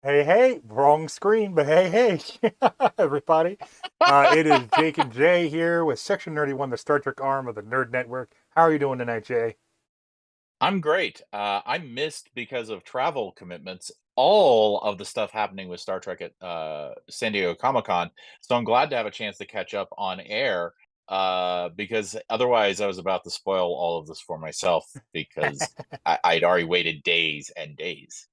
Hey, hey, wrong screen, but hey, hey, everybody. It is Jake and Jay here with Section Nerdy One, the Star Trek arm of the Nerd Network. How are you doing tonight, Jay? I'm great. I missed because of travel commitments all of the stuff happening with Star Trek at San Diego ComicCon, so I'm glad to have a chance to catch up on air. Because otherwise, I was about to spoil all of this for myself because I'd already waited days and days.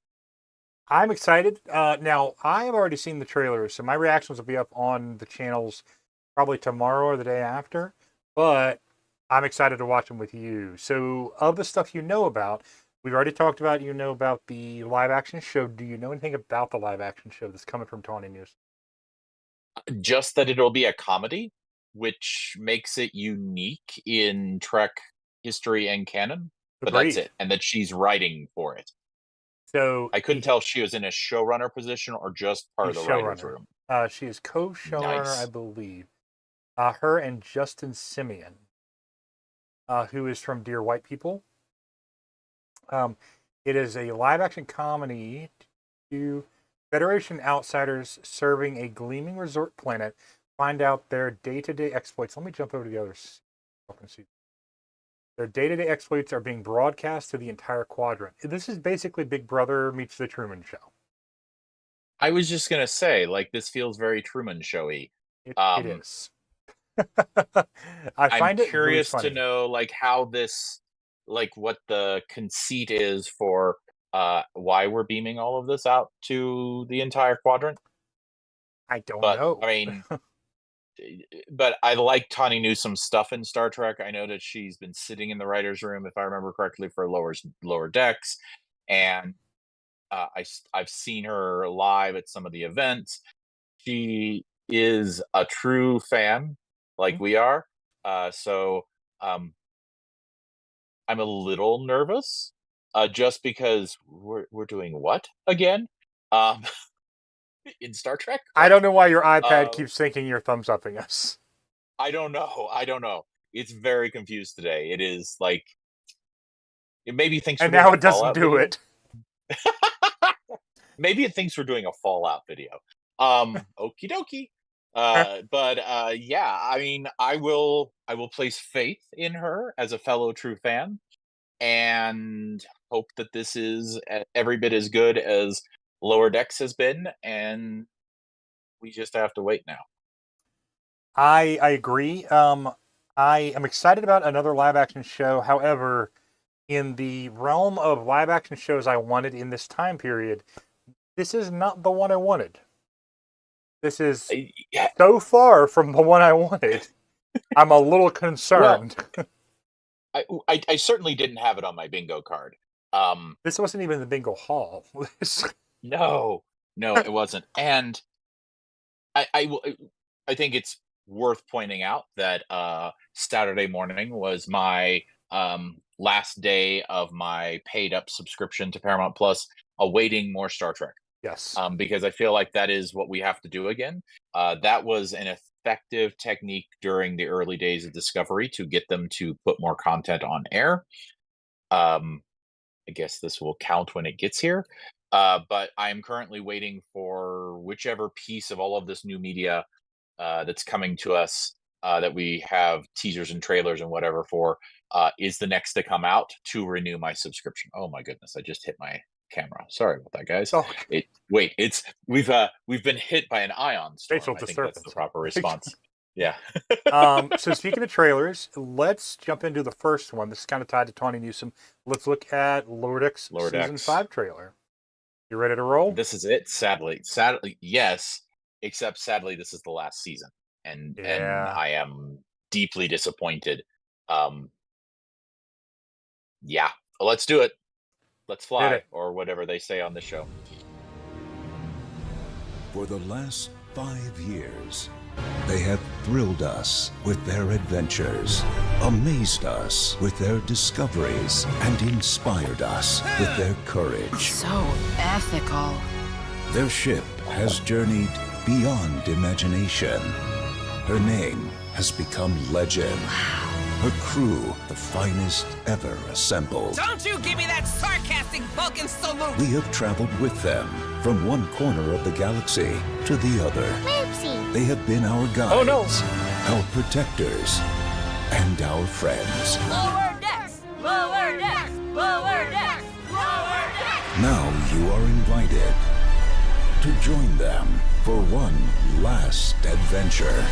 I'm excited. Now, I have already seen the trailers, so my reactions will be up on the channels probably tomorrow or the day after, but I'm excited to watch them with you. So, of the stuff you know about, we've already talked about, about the live action show. Do you know anything about the live action show that's coming from Tawny News? Just that it'll be a comedy, which makes it unique in Trek history and canon, but that's Agreed. it. And that she's writing for it. So, I couldn't tell if she was in a showrunner position or just part the of the writer's showrunner. room. She is co-showrunner, I Nice. believe. Her and Justin Simeon, who is from Dear White People. Um, it is a live-action comedy to Federation outsiders serving a gleaming resort planet find out their day-to-day exploits. Let me jump over to the other. Their day-to-day exploits are being broadcast to the entire quadrant. This is basically Big Brother meets the Truman Show. I was just gonna say, like, this feels very Truman Showy. It Um, is. I I'm find it really curious to funny. know, like, how this, like, what the conceit is for why we're beaming all of this out to the entire quadrant. I don't But know. I mean, but I like Tawny Newsom's stuff in Star Trek. I know that she's been sitting in the writers' room, if I remember correctly, for lower decks, and I've seen her live at some of the events. She is a true fan, like we are. So um, I'm a little nervous, just because we're doing what again? Um, in Star Trek? I don't Like, know why your iPad uh, keeps thinking you're thumbs upping us. I don't know. I don't know. It's very confused today. It is like it maybe thinks we're And doing now a it doesn't Fallout do video. it. Maybe it thinks we're doing a Fallout video. Okie dokie. But yeah, I mean, I will place faith in her as a fellow true fan and hope that this is every bit as good as Lower Decks has been, and we just have to wait now. I agree. I am excited about another live action show. However, in the realm of live action shows I wanted in this time period, this is not the one I wanted. This is Yeah, so far from the one I wanted. I'm a little well, concerned. I certainly didn't have it on my bingo card. Um, This wasn't even the bingo hall. no, no, it wasn't, and I think it's worth pointing out that Saturday morning was my last day of my paid up subscription to Paramount Plus, awaiting more Star Trek. Yes. Because I feel like that is what we have to do again. That was an effective technique during the early days of Discovery to get them to put more content on air. Um, I guess this will count when it gets here. But I'm currently waiting for whichever piece of all of this new media that's coming to us, that we have teasers and trailers and whatever for, is the next to come out to renew my subscription. Oh my goodness, I just hit my camera. Sorry about that, guys. Oh, It's we've been hit by an ion storm. facial I think that's the disturbance. proper response. Yeah. So speaking of trailers, let's jump into the first one. This is kind of tied to Tawny Newsome. Let's look at Lower Decks Lower season decks. 5 trailer. You ready to roll? This is it. Sadly, yes. Except sadly, this is the last season, and Yeah, I am deeply disappointed. Um, yeah, let's do it. Let's hit fly, it. or whatever they say on the show. For the last 5 years, they have thrilled us with their adventures, amazed us with their discoveries, and inspired us with their courage. So ethical. Their ship has journeyed beyond imagination. Her name has become legend. Her crew, the finest ever assembled. Don't you give me that sarcastic Vulcan salute! We have traveled with them From one corner of the galaxy to the other. Whoopsie. They have been our guides, Oh, no. our protectors, and our friends. Lower decks! Lower decks! Lower decks! Lower decks! Now you are invited to join them for one last adventure.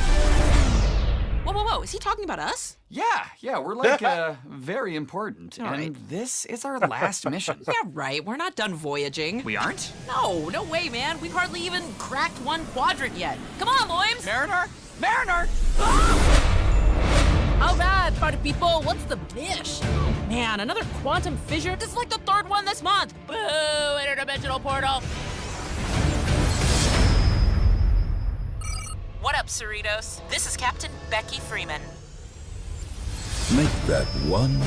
Whoa, whoa, whoa, is he talking about us? Yeah, we're like very important. All and right. this is our last mission. Yeah, right, we're not done voyaging. We aren't? No, no way, man. We've hardly even cracked one quadrant yet. Come on, Moims! Mariner? Mariner! All right, party people, what's the bish? Man, another quantum fissure? This is like the third one this month. Boo, interdimensional portal. What up, Cerritos? This is Captain Becky Freeman. Make that one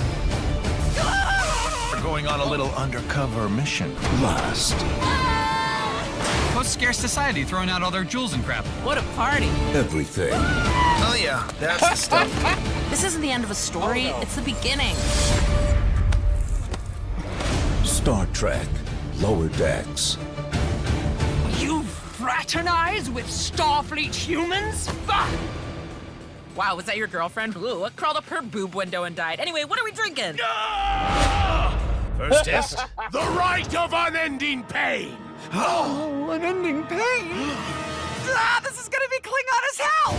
We're going on a little undercover mission. last. Post-scarce society throwing out all their jewels and crap. What a party. Everything. Oh yeah, that's the stuff. This isn't the end of a story, it's the beginning. Star Trek Lower Decks. You fraternize with Starfleet humans? Bah! Wow, was that your girlfriend? Ooh, what crawled up her boob window and died? Anyway, what are we drinking? First test, the right of unending pain. Oh, unending pain! Ah, this is gonna be Klingon as hell!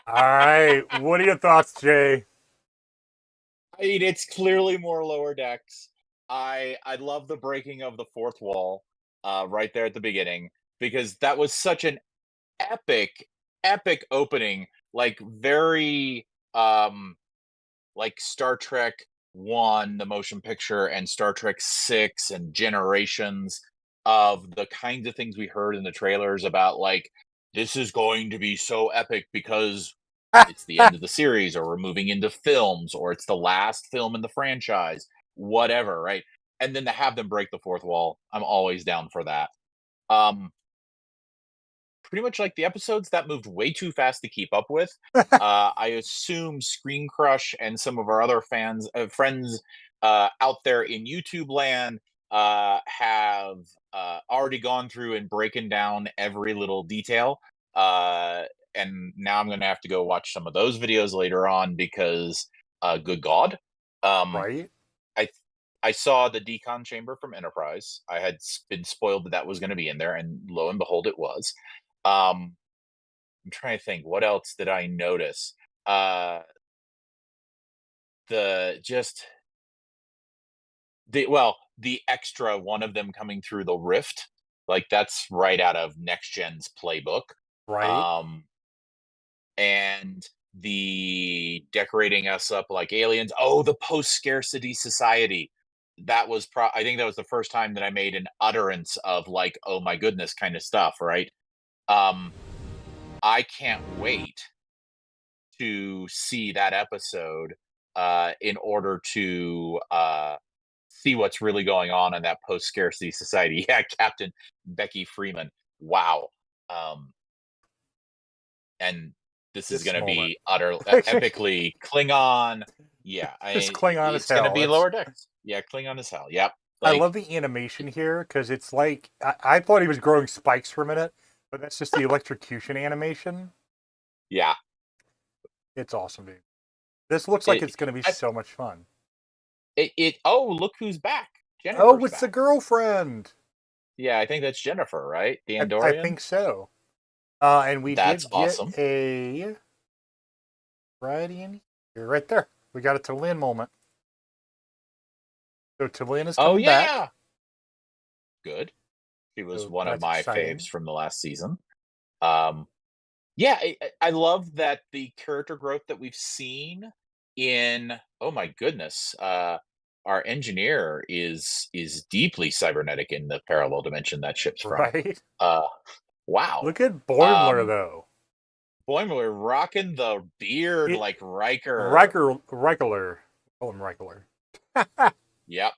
All right. What are your thoughts, Jay? I mean, it's clearly more Lower Decks. I love the breaking of the fourth wall right there at the beginning, because that was such an epic opening, like very like Star Trek 1, the motion picture, and Star Trek 6 and Generations, of the kinds of things we heard in the trailers about, like, this is going to be so epic because it's the end of the series, or we're moving into films, or it's the last film in the franchise, whatever, right? And then to have them break the fourth wall, I'm always down for that. Pretty much like the episodes that moved way too fast to keep up with. I assume Screen Crush and some of our other friends out there in YouTube land have already gone through and breaking down every little detail. And now I'm going to have to go watch some of those videos later on because, good God. Right? I saw the decon chamber from Enterprise. I had been spoiled that was going to be in there, and lo and behold, it was. I'm trying to think, what else did I notice? The extra one of them coming through the rift, like that's right out of Next Gen's playbook. Right. And the decorating us up like aliens. Oh, the post-scarcity society. That was I think that was the first time that I made an utterance of like, oh my goodness kind of stuff, right? I can't wait to see that episode in order to see what's really going on in that post-scarcity society. Yeah, Captain Becky Freeman. Wow. And this is going to be epically Klingon. Yeah, It's Klingon it's as hell. going to be Lower Decks. Yeah, Klingon as hell. Yep. I love the animation here because it's like I thought he was growing spikes for a minute, but that's just the electrocution animation. Yeah. It's awesome, dude. This looks like it's going to be so much fun. Oh, look who's back. Oh, Jennifer's it's the back. girlfriend. Yeah, I think that's Jennifer, right? The I Andorian? think so. And we That's did get awesome. a variety in here, right there. We got a T'Lyn moment. So T'Lyn is coming back. yeah. Good. She was So one of that's my exciting. faves from the last season. Yeah, I love that the character growth that we've seen in, oh my goodness, our engineer is deeply cybernetic in the parallel dimension that ship's from. Right? Wow. Look at Boimler, though. Boimler rocking the beard It- like Riker. Riker. Call him Riker. Yep.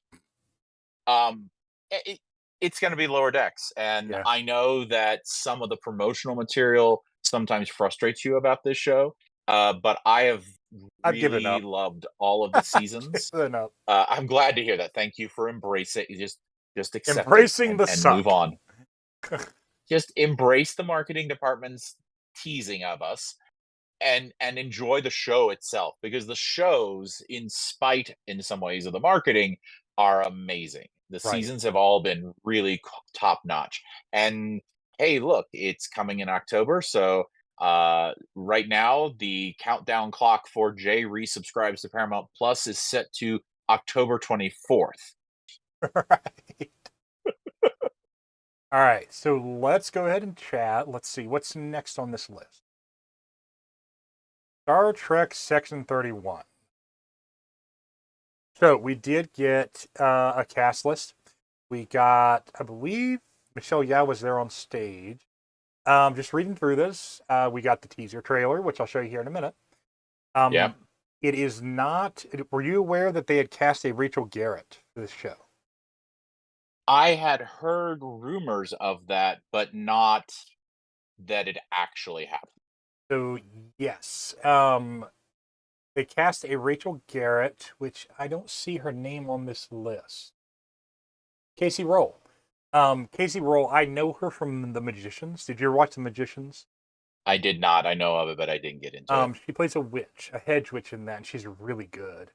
It's going to be Lower Decks, and Yeah. I know that some of the promotional material sometimes frustrates you about this show, but I have I've given really up. loved all of the seasons. Given up. I'm glad to hear that. Thank you for embracing. You just accept it Embracing the and move suck. on. Just embrace the marketing department's teasing of us and enjoy the show itself, because the shows, in spite in some ways of the marketing, are amazing. The Right. seasons have all been really top notch. And hey, look, it's coming in October, so right now the countdown clock for Jay resubscribes to Paramount Plus is set to October 24th. Right. All right, so let's go ahead and chat. Let's see what's next on this list. Star Trek Section 31. So we did get a cast list. We got, I believe, Michelle Yeoh was there on stage. Just reading through this, we got the teaser trailer, which I'll show you here in a minute. Yeah. It is not. Were you aware that they had cast a Rachel Garrett for this show? I had heard rumors of that, but not that it actually happened. So yes, they cast a Rachel Garrett, which I don't see her name on this list. Casey Roll. Casey Roll, I know her from The Magicians. Did you ever watch The Magicians? I did not. I know of it, but I didn't get into it. She plays a witch, a hedge witch in that, and she's really good.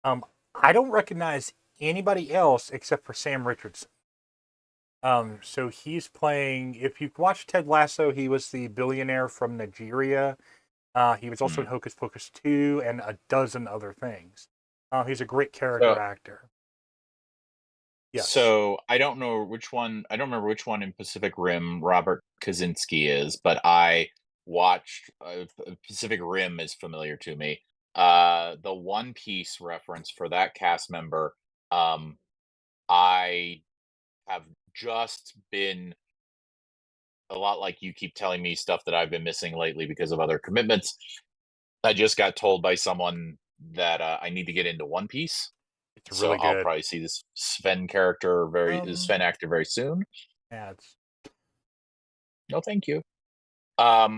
I don't recognize anybody else except for Sam Richardson. So he's playing. If you watch Ted Lasso, he was the billionaire from Nigeria. He was also in Hocus Pocus 2 and a dozen other things. He's a great character actor. Yes. So I don't know which one. I don't remember which one in Pacific Rim Robert Kaczynski is, but I watched Pacific Rim is familiar to me. The One Piece reference for that cast member. I have just been a lot like you keep telling me stuff that I've been missing lately because of other commitments. I just got told by someone that I need to get into One Piece. It's So really I'll good. probably see this Sven character Sven actor very soon. Yeah, it's No, thank you. I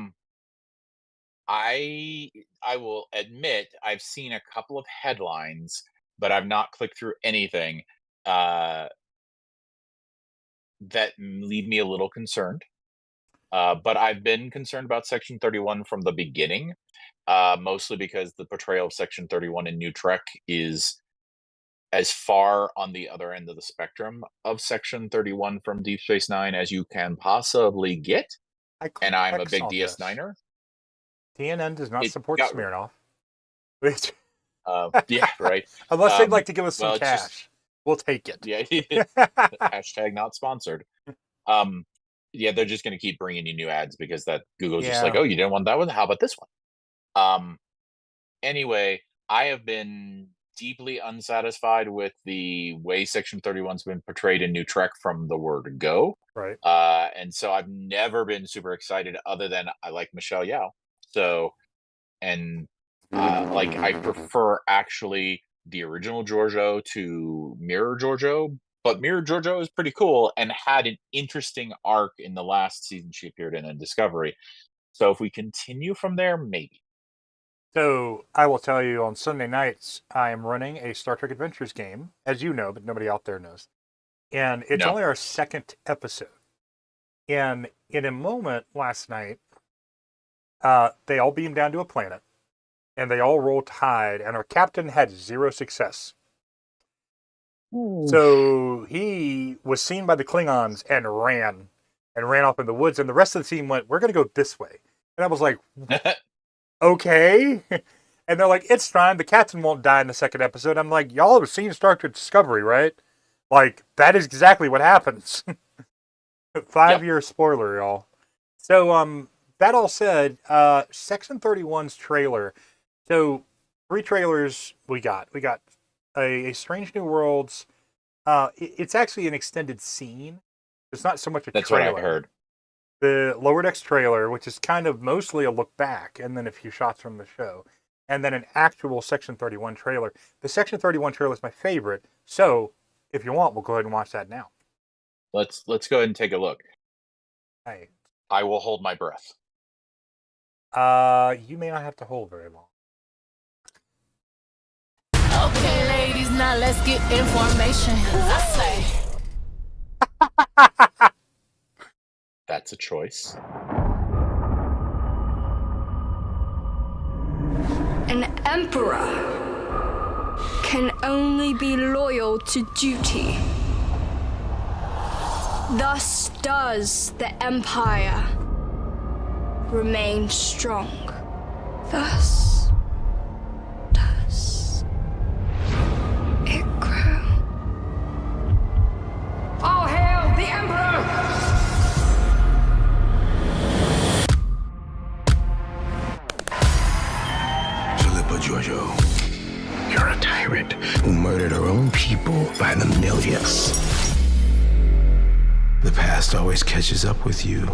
will admit I've seen a couple of headlines, but I've not clicked through anything that leave me a little concerned. But I've been concerned about Section 31 from the beginning, mostly because the portrayal of Section 31 in New Trek is as far on the other end of the spectrum of Section 31 from Deep Space Nine as you can possibly get. And I'm a big DS9er. TNN does not It support got- Smirnoff. Which, Yeah, right. unless they'd like to give us some well, it's cash, just- we'll take it. Yeah, hashtag not sponsored. Yeah, they're just going to keep bringing you new ads because that Google's just like, Yeah. oh, you didn't want that one? How about this one? Anyway, I have been deeply unsatisfied with the way Section 31's been portrayed in New Trek from the word go. Right. And so I've never been super excited other than I like Michelle Yeoh. So, and like I prefer actually the original Giorgio to Mirror Giorgio, but Mirror Giorgio is pretty cool and had an interesting arc in the last season she appeared in Discovery. So if we continue from there, maybe. So I will tell you, on Sunday nights, I am running a Star Trek Adventures game, as you know, but nobody out there knows. And it's only our second episode. And in a moment last night, they all beamed down to a planet, and they all rolled tide, and our captain had 0 success. Ooh. So he was seen by the Klingons and ran off in the woods, and the rest of the team went, we're going to go this way. And I was like, okay. And they're like, it's fine. The captain won't die in the second episode. I'm like, y'all have seen Star Trek Discovery, right? Like, that is exactly what happens. 5-year spoiler, y'all. So, that all said, Section 31's trailer. So, 3 trailers we got. We got a Strange New Worlds. It's actually an extended scene. It's not so much a trailer. That's what I heard. The Lower Decks trailer, which is kind of mostly a look back, and then a few shots from the show. And then an actual Section 31 trailer. The Section 31 trailer is my favorite. So, if you want, we'll go ahead and watch that now. Let's go ahead and take a look. Right. I will hold my breath. You may not have to hold very long. now let's get information. I say. That's a choice. An emperor can only be loyal to duty. Thus does the empire remain strong. Thus does it grow. All hail the Emperor! Philippa Giorgio, you're a tyrant who murdered her own people by the millions. The past always catches up with you.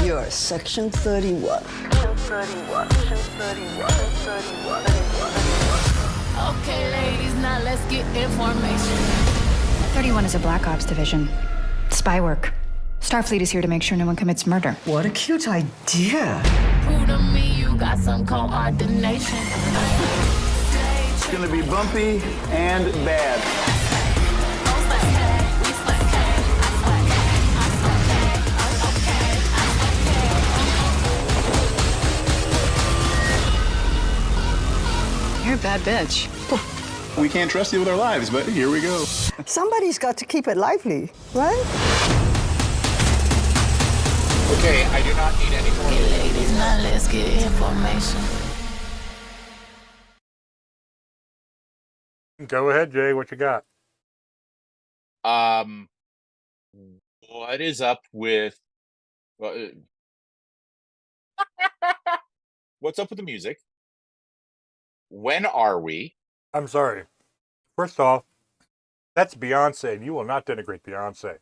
You're Section 31. Okay, ladies, now let's get information. 31 is a Black Ops division. Spy work. Starfleet is here to make sure no one commits murder. What a cute idea. Prove to me you got some coordination. It's gonna be bumpy and bad. You're a bad bitch. We can't trust you with our lives, but here we go. Somebody's got to keep it lively, right? Okay, I do not need any more. Okay, ladies, now let's get information. Go ahead, Jay. What you got? What is up with? What's up with the music? When are we? I'm sorry. First off, that's Beyonce, and you will not denigrate Beyonce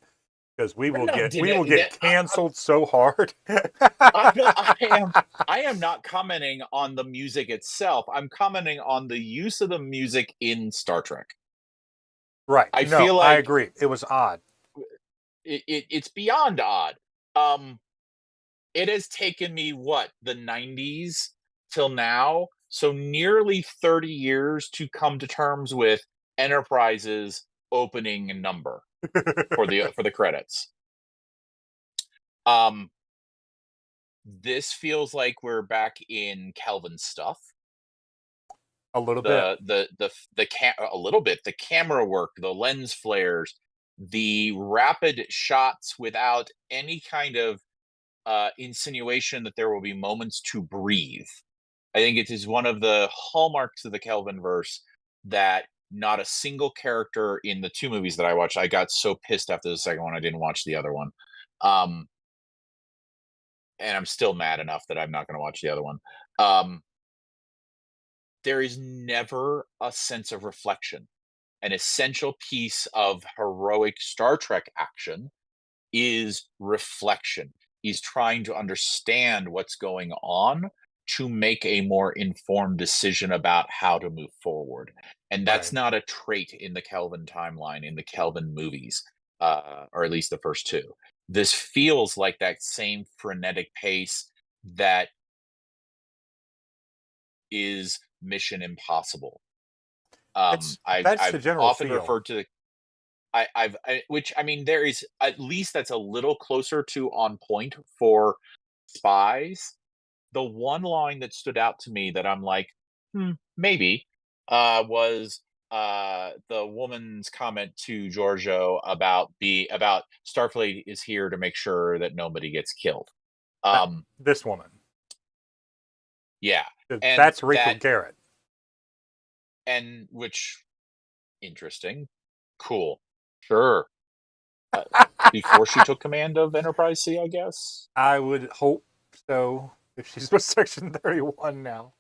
because we will get canceled so hard. I am not commenting on the music itself. I'm commenting on the use of the music in Star Trek. Right. I feel like I agree. It was odd. It's beyond odd. It has taken me the 90s till now, so nearly 30 years to come to terms with Enterprise's opening number for the credits. This feels like we're back in Kelvin stuff. A little bit. A little bit. The camera work, the lens flares, the rapid shots without any kind of insinuation that there will be moments to breathe. I think it is one of the hallmarks of the Kelvin verse that not a single character in the two movies that I watched. I got so pissed after the second one, I didn't watch the other one. And I'm still mad enough that I'm not going to watch the other one. There is never a sense of reflection. An essential piece of heroic Star Trek action is reflection. He's trying to understand what's going on to make a more informed decision about how to move forward. And that's not a trait in the Kelvin timeline, in the Kelvin movies, or at least the first two. This feels like that same frenetic pace that is Mission Impossible. That's the general often feel. referred to there is at least that's a little closer to on point for spies. The one line that stood out to me that I'm like, maybe, was the woman's comment to Giorgio about Starfleet is here to make sure that nobody gets killed. This woman. Yeah. And that's Rachel Garrett. And which, interesting. Cool. Sure. Before she took command of Enterprise C, I guess. I would hope so. If she's with Section 31 now.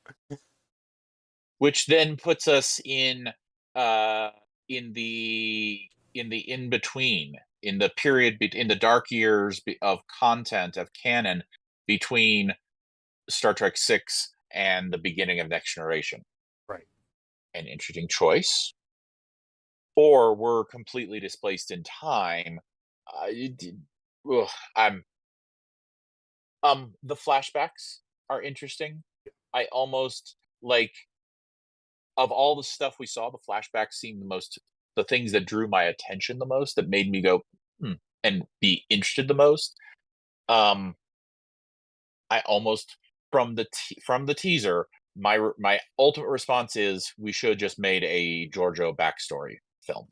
Which then puts us in the in-between, in the period, in the dark years of content, of canon, between Star Trek 6 and the beginning of Next Generation. Right. An interesting choice. Or we're completely displaced in time. The flashbacks are interesting. I almost like of all the stuff we saw, the flashbacks seemed the things that drew my attention the most, that made me go, and be interested the most. I almost from the teaser, my ultimate response is we should have just made a Giorgio backstory film.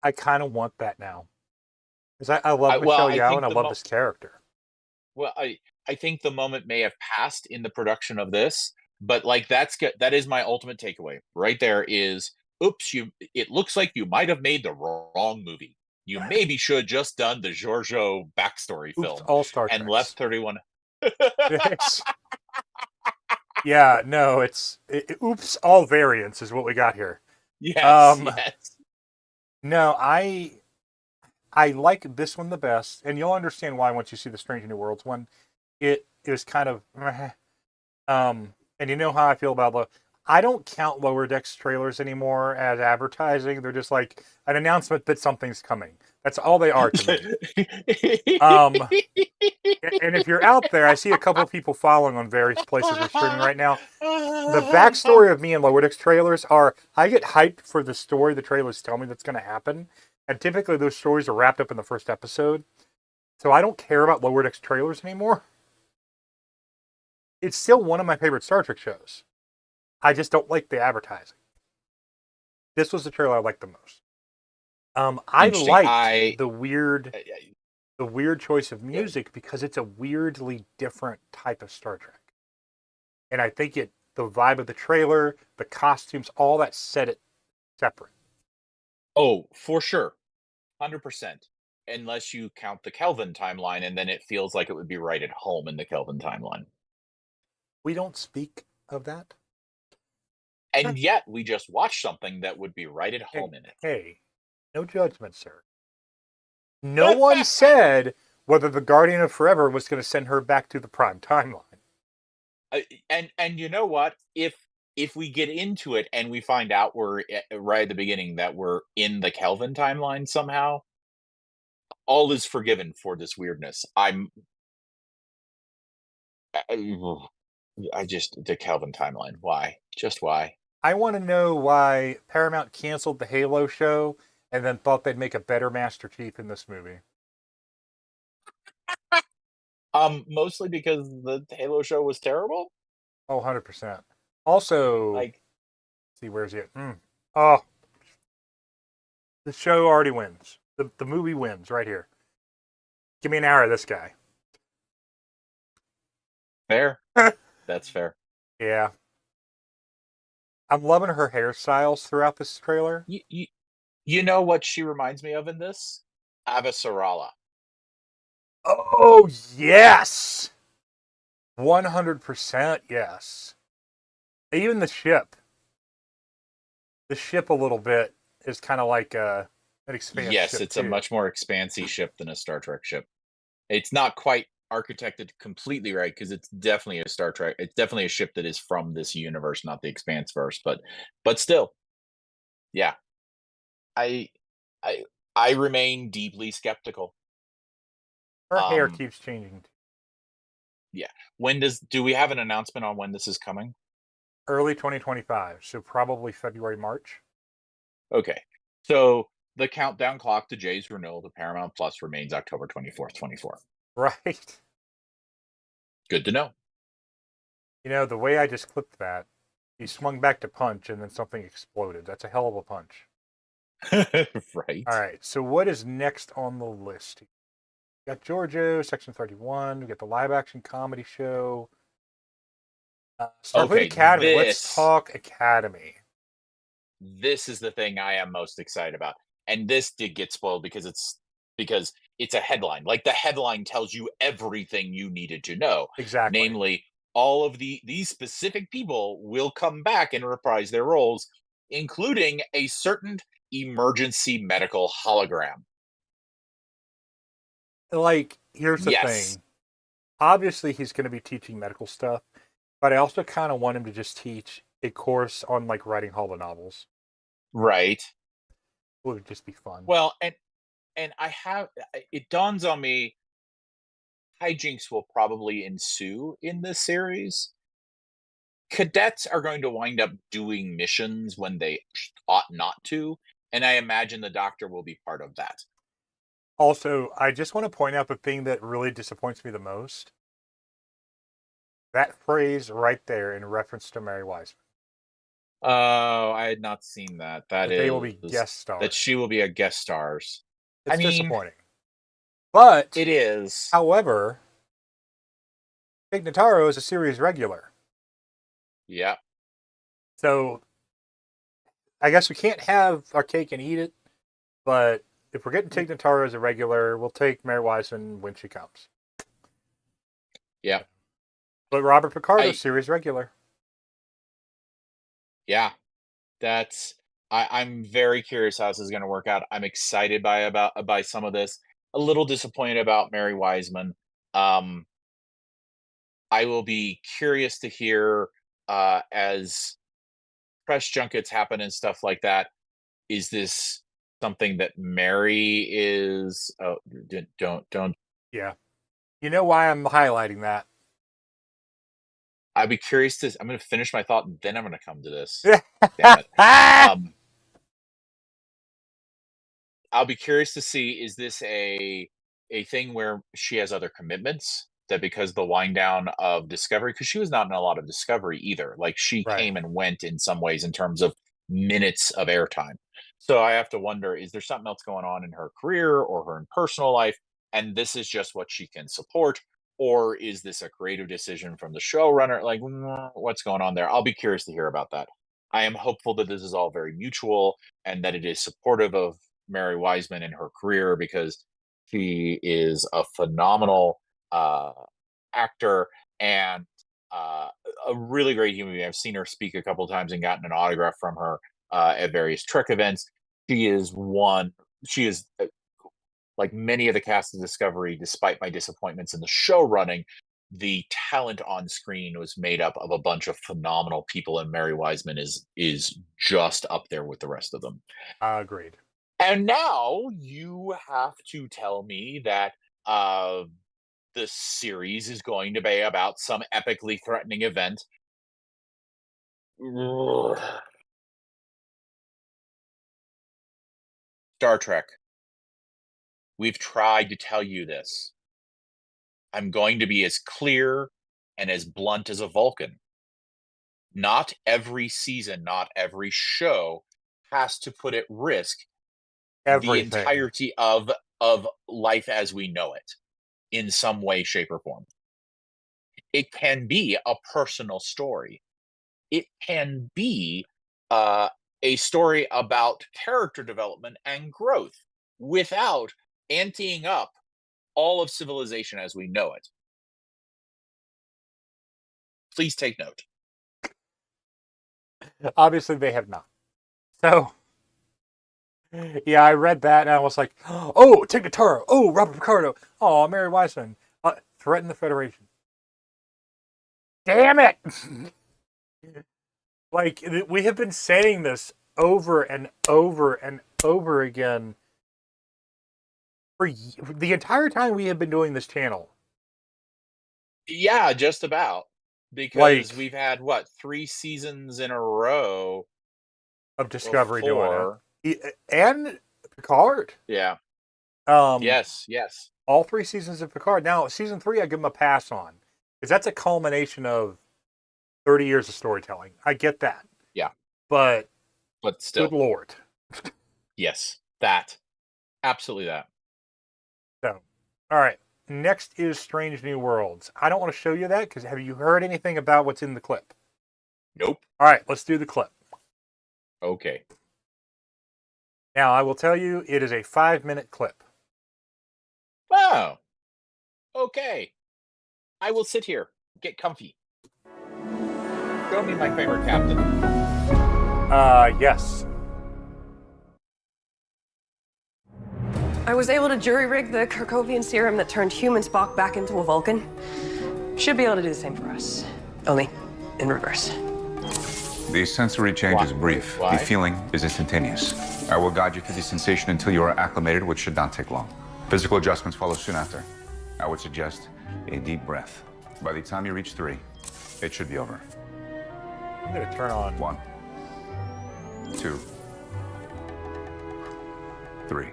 I kind of want that now because I love Well, Michelle I Yeoh think and I love this character. Well, I think the moment may have passed in the production of this, but like that's good. That is my ultimate takeaway right there. Is oops, it looks like you might have made the wrong movie. You maybe should just done the Giorgio backstory Oops, film all Star and Treks. left 31. Yes. Yeah, no, oops, all variants is what we got here. Yes, yes. No, I like this one the best, and you'll understand why once you see the Strange New Worlds one. It is kind of, and you know how I feel about I don't count Lower Decks trailers anymore as advertising. They're just like an announcement that something's coming. That's all they are to me. And if you're out there, I see a couple of people following on various places we're streaming right now. The backstory of me and Lower Decks trailers are I get hyped for the story the trailers tell me that's going to happen. And typically those stories are wrapped up in the first episode. So I don't care about Lower Decks trailers anymore. It's still one of my favorite Star Trek shows. I just don't like the advertising. This was the trailer I liked the most. I liked the weird choice of music because it's a weirdly different type of Star Trek. And I think the vibe of the trailer, the costumes, all that set it separate. Oh, for sure. 100%. Unless you count the Kelvin timeline, and then it feels like it would be right at home in the Kelvin timeline. We don't speak of that. And yet, we just watched something that would be right at home in it. Hey, no judgment, sir. No one said whether the Guardian of Forever was going to send her back to the prime timeline. And you know what? If we get into it and we find out we're right at the beginning that we're in the Kelvin timeline somehow, all is forgiven for this weirdness. I just the Kelvin timeline. Why? Just why? I want to know why Paramount canceled the Halo show and then thought they'd make a better Master Chief in this movie. Mostly because the Halo show was terrible. Oh, 100%. Also, like, see, where's it? Oh, the show already wins. The movie wins right here. Give me an hour of this guy. Fair. That's fair. Yeah. I'm loving her hairstyles throughout this trailer. You know what she reminds me of in this? Avasarala. Oh, yes! 100% yes. Even the ship. The ship a little bit is kind of like an expansive Yes, ship it's too. a much more expansive ship than a Star Trek ship. It's not quite architected completely right because it's definitely a Star Trek. It's definitely a ship that is from this universe, not the Expanse verse. But still, yeah. I remain deeply skeptical. Her hair keeps changing. Yeah. Do we have an announcement on when this is coming? Early 2025, so probably February, March. Okay. So the countdown clock to Jay's renewal to Paramount Plus remains October 24th, 24. Right. Good to know. You know, the way I just clipped that, he swung back to punch and then something exploded. That's a hell of a punch. Right. All right. So what is next on the list? We got Giorgio, Section 31. We got the live action comedy show. Starfleet Academy. Let's talk Academy. This is the thing I am most excited about. And this did get spoiled because it's a headline. Like the headline tells you everything you needed to know. Exactly. Namely, all of these specific people will come back and reprise their roles, including a certain emergency medical hologram. Like, here's the thing. Obviously, he's going to be teaching medical stuff, but I also kind of want him to just teach a course on like writing holonovels. Right. It would just be fun. Well, and it dawns on me hijinks will probably ensue in this series. cadets are going to wind up doing missions when they ought not to, and I imagine the Doctor will be part of that. Also, I just want to point out the thing that really disappoints me the most. That phrase right there in reference to Mary Wiseman. Oh, I had not seen that. That they will be guest stars. That she will be a guest stars. It's I mean, disappointing. But it is. However, Tig Notaro is a series regular. Yeah. So I guess we can't have our cake and eat it, but if we're getting Tig Notaro as a regular, we'll take Mary Wiseman when she comes. Yeah. But Robert Picardo, series regular. Yeah. I'm very curious how this is going to work out. I'm excited by some of this. A little disappointed about Mary Wiseman. I will be curious to hear as press junkets happen and stuff like that. Is this something that Mary is? Oh, don't. Yeah. You know why I'm highlighting that? I'd be curious to. I'm going to finish my thought, and then I'm going to come to this. Damn it. I'll be curious to see, is this a thing where she has other commitments, that because the wind down of Discovery, because she was not in a lot of Discovery either. Like, she came and went in some ways in terms of minutes of airtime. So I have to wonder, is there something else going on in her career or her personal life, and this is just what she can support? Or is this a creative decision from the showrunner? Like, what's going on there? I'll be curious to hear about that. I am hopeful that this is all very mutual and that it is supportive of Mary Wiseman in her career, because she is a phenomenal actor and a really great human being. I've seen her speak a couple of times and gotten an autograph from her at various Trek events. She is like many of the cast of Discovery, despite my disappointments in the show running, the talent on screen was made up of a bunch of phenomenal people, and Mary Wiseman is just up there with the rest of them. Agreed. And now you have to tell me that the series is going to be about some epically threatening event. Star Trek. We've tried to tell you this. I'm going to be as clear and as blunt as a Vulcan. Not every season, not every show has to put at risk the entirety of life as we know it in some way, shape, or form. It can be a personal story. It can be a story about character development and growth without anteing up all of civilization as we know it. Please take note. Obviously, they have not. So, yeah, I read that and I was like, oh, Tig Notaro. Oh, Robert Picardo. Oh, Mary Wiseman. Threaten the Federation. Damn it! Like, we have been saying this over and over and over again for the entire time we have been doing this channel. Yeah, just about. Because we've had, 3 seasons in a row of Discovery doing it. And Picard. Yeah. Yes. All 3 seasons of Picard. Now, season 3, I give them a pass on. Because that's a culmination of 30 years of storytelling. I get that. Yeah. But still. Good Lord. Yes. That. Absolutely that. So, all right. Next is Strange New Worlds. I don't want to show you that because have you heard anything about what's in the clip? Nope. All right, let's do the clip. Okay. Now, I will tell you, it is a 5-minute clip. Wow. Okay. I will sit here. Get comfy. Show me my favorite captain. Yes. I was able to jury-rig the Kirkovian serum that turned human Spock back into a Vulcan. Should be able to do the same for us. Only in reverse. The sensory change is brief. Why? The feeling is instantaneous. I will guide you through the sensation until you are acclimated, which should not take long. Physical adjustments follow soon after. I would suggest a deep breath. By the time you reach 3, it should be over. I'm gonna turn on 1, 2, 3.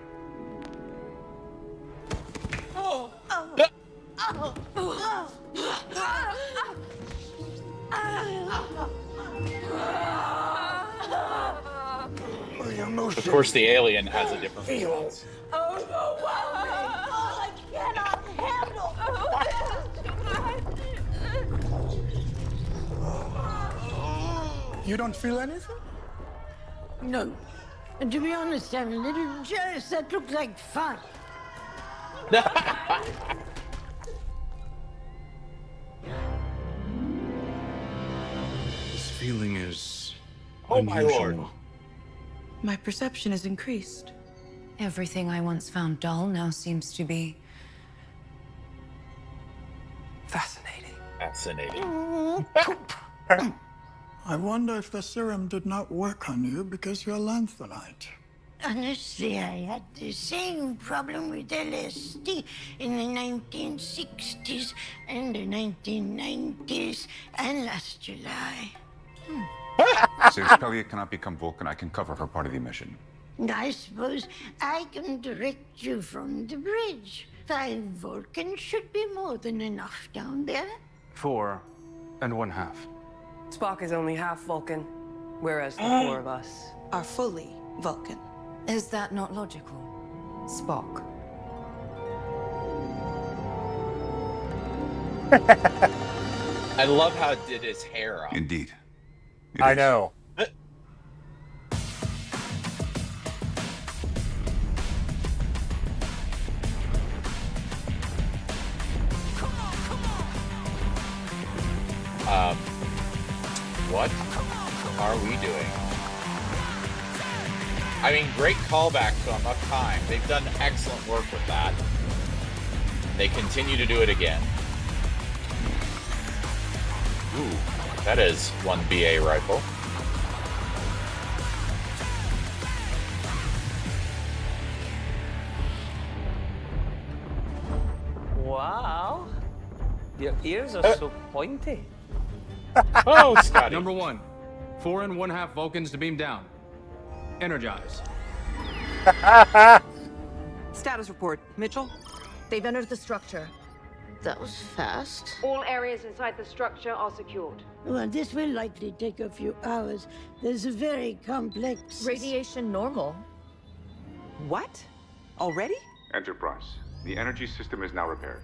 Of course, the alien has a different response. I cannot handle You don't feel anything? No. And to be honest, I'm a little jealous. That looks like fun. This feeling is Oh, my unusual. lord. My perception has increased. Everything I once found dull now seems to be Fascinating. Fascinating. I wonder if the serum did not work on you because you're lanthanite. Honestly, I had the same problem with LSD in the 1960s and the 1990s and last July. Since Pelia cannot become Vulcan, I can cover her part of the mission. I suppose I can direct you from the bridge. 5 Vulcans should be more than enough down there. 4 1/2. Spock is only half Vulcan, whereas the 4 of us Are fully Vulcan. Is that not logical? Spock. I love how it did his hair up. Indeed. I know. What are we doing? I mean, great callback to Enough Time. They've done excellent work with that. They continue to do it again. Ooh, that is one BA rifle. Wow. Your ears are so pointy. Oh, Scotty. Number 1, 4 1/2 Vulcans to beam down. Energize. Status report. Mitchell? They've entered the structure. That was fast. All areas inside the structure are secured. Well, this will likely take a few hours. There's a very complex... Radiation normal. What? Already? Enterprise. The energy system is now repaired.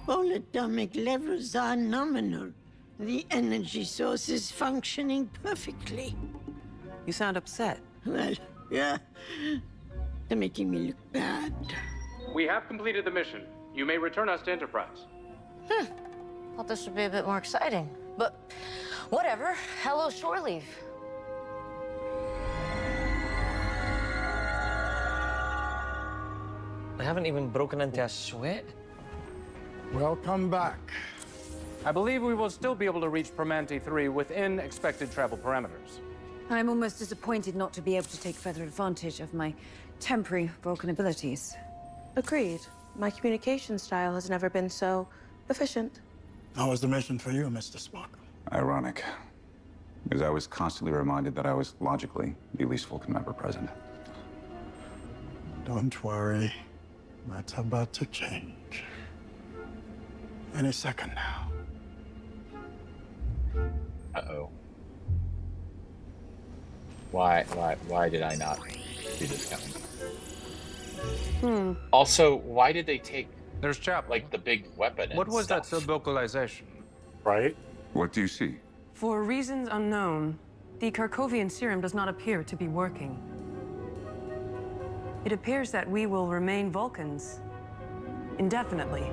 All atomic levels are nominal. The energy source is functioning perfectly. You sound upset. Well, yeah. They're making me look bad. We have completed the mission. You may return us to Enterprise. Thought this would be a bit more exciting. But whatever. Hello, shore leave. I haven't even broken into a sweat. Welcome back. I believe we will still be able to reach Permanente 3 within expected travel parameters. I'm almost disappointed not to be able to take further advantage of my temporary Vulcan abilities. Agreed. My communication style has never been so efficient. How was the mission for you, Mr. Spock? Ironic. Because I was constantly reminded that I was logically the least Vulcan member present. Don't worry. That's about to change. Any second now. Uh-oh. Why did I not see this coming? Also, why did they take There's Chapel. like the big weapon and What was that stuff? subvocalization? Right? What do you see? For reasons unknown, the Karkovian serum does not appear to be working. It appears that we will remain Vulcans indefinitely.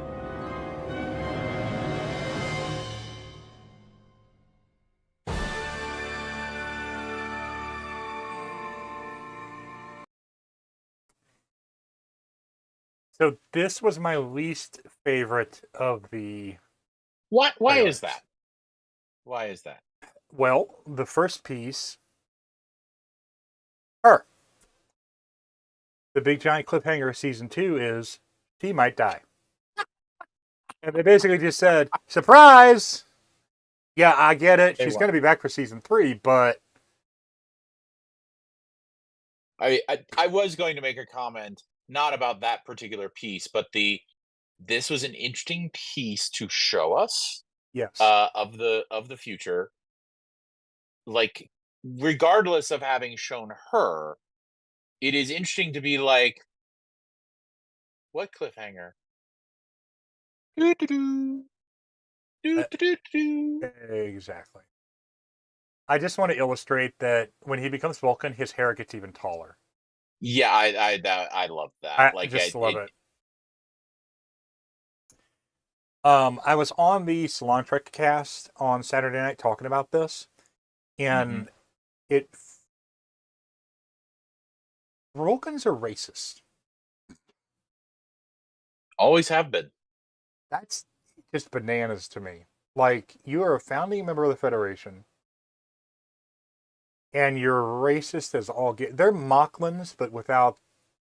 So this was my least favorite of the... Why trailers. is that? Why is that? Well, the first piece... Her. The big giant cliffhanger of season 2 is she might die. And they basically just said, surprise! Yeah, I get it. They She's won't. going to be back for season 3, but I was going to make a comment not about that particular piece, but this was an interesting piece to show us yes, of the future. Like, regardless of having shown her, it is interesting to be like, what cliffhanger? Doo-doo-doo. Doo-doo-doo-doo. exactly. I just want to illustrate that when he becomes Vulcan, his hair gets even taller. Yeah, I love that. I Like, just love it. I was on the Salon Trek cast on Saturday night talking about this, and Vulcans are racist. Always have been. That's just bananas to me. Like, you are a founding member of the Federation, and you're racist as all get. They're Mocklins, but without,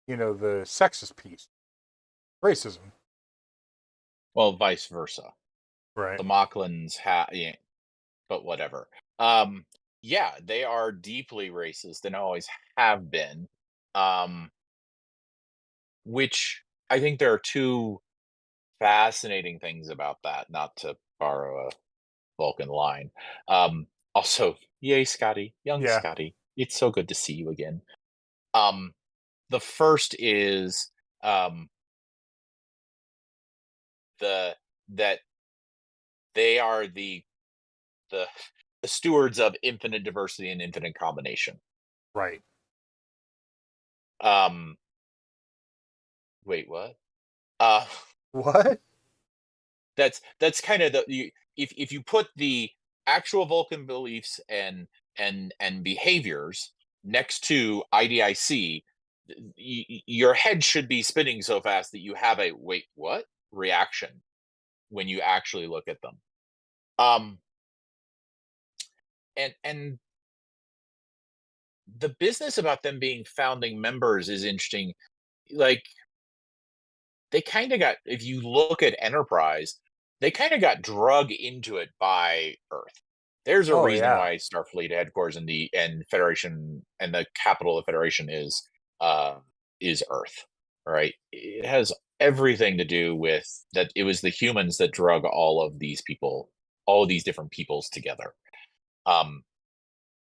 the sexist piece. Racism. Well, vice versa. Right. The Mocklins yeah, but whatever. Yeah, they are deeply racist and always have been. Which I think there are two fascinating things about that, not to borrow a Vulcan line. Also, yay, Scotty, young Yeah. Scotty. It's so good to see you again. The first is that they are the stewards of infinite diversity and infinite combination. Right. Wait, what? What? That's kind of if you put the actual Vulcan beliefs and behaviors next to IDIC, your head should be spinning so fast that you have a wait, what reaction when you actually look at them. And the business about them being founding members is interesting. Like, they kind of got, if you look at Enterprise, they kind of got drug into it by Earth. There's a reason why Starfleet headquarters and Federation and the capital of the Federation is Earth, right? It has everything to do with that. It was the humans that drug all of these people, all of these different peoples together. And